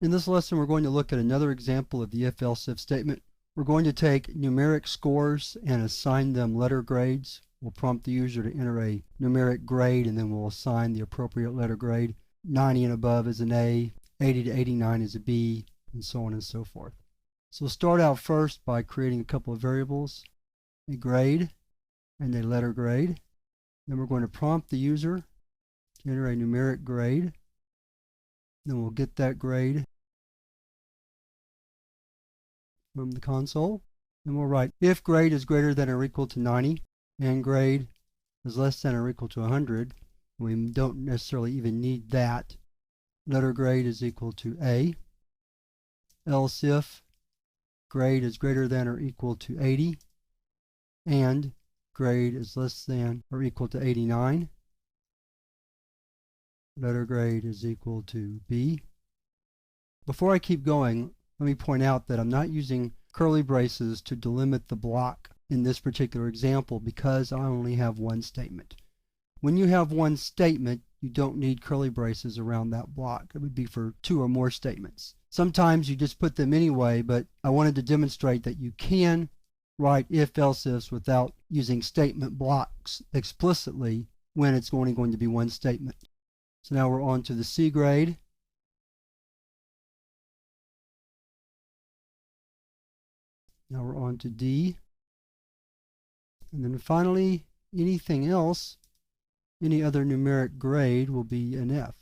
In this lesson, we're going to look at another example of the if-else-if statement. We're going to take numeric scores and assign them letter grades. We'll prompt the user to enter a numeric grade, and then we'll assign the appropriate letter grade. 90 and above is an A, 80 to 89 is a B, and so on and so forth. So we'll start out first by creating a couple of variables, a grade and a letter grade. Then we're going to prompt the user to enter a numeric grade. Then we'll get that grade from the console. And we'll write if grade is greater than or equal to 90 and grade is less than or equal to 100. We don't necessarily even need that. Letter grade is equal to A. Else if grade is greater than or equal to 80 and grade is less than or equal to 89. Letter grade is equal to B. Before I keep going, let me point out that I'm not using curly braces to delimit the block in this particular example because I only have one statement. When you have one statement, you don't need curly braces around that block. It would be for two or more statements. Sometimes you just put them anyway, but I wanted to demonstrate that you can write if-else-ifs without using statement blocks explicitly when it's only going to be one statement. So now we're on to the C grade. Now we're on to D. And then finally, anything else, any other numeric grade will be an F.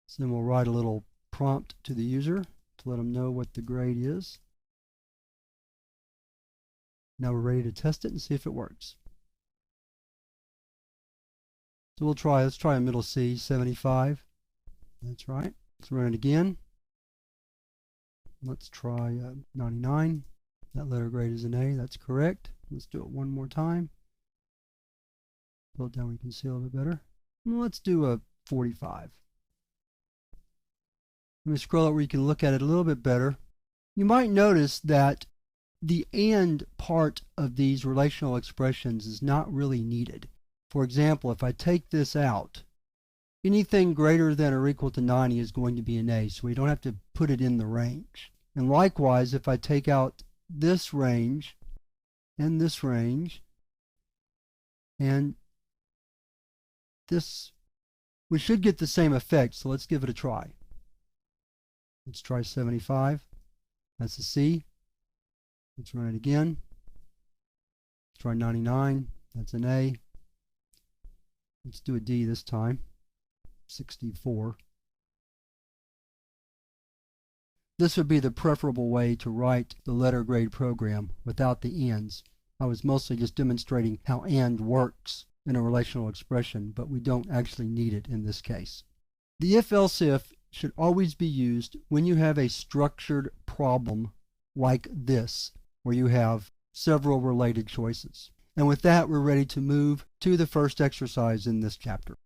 So then we'll write a little prompt to the user to let them know what the grade is. Now we're ready to test it and see if it works. So let's try a middle C, 75. That's right. Let's run it again. Let's try 99. That letter grade is an A, that's correct. Let's do it one more time. Pull it down where you can see a little bit better. And let's do a 45. Let me scroll up where you can look at it a little bit better. You might notice that the AND part of these relational expressions is not really needed. For example, if I take this out, anything greater than or equal to 90 is going to be an A, so we don't have to put it in the range. And likewise, if I take out this range, and this range, and this, we should get the same effect, so let's give it a try. Let's try 75. That's a C. Let's run it again. Let's try 99. That's an A. Let's do a D this time. 64. This would be the preferable way to write the letter grade program without the ands. I was mostly just demonstrating how AND works in a relational expression, but we don't actually need it in this case. The if-else-if should always be used when you have a structured problem like this, where you have several related choices. And with that, we're ready to move to the first exercise in this chapter.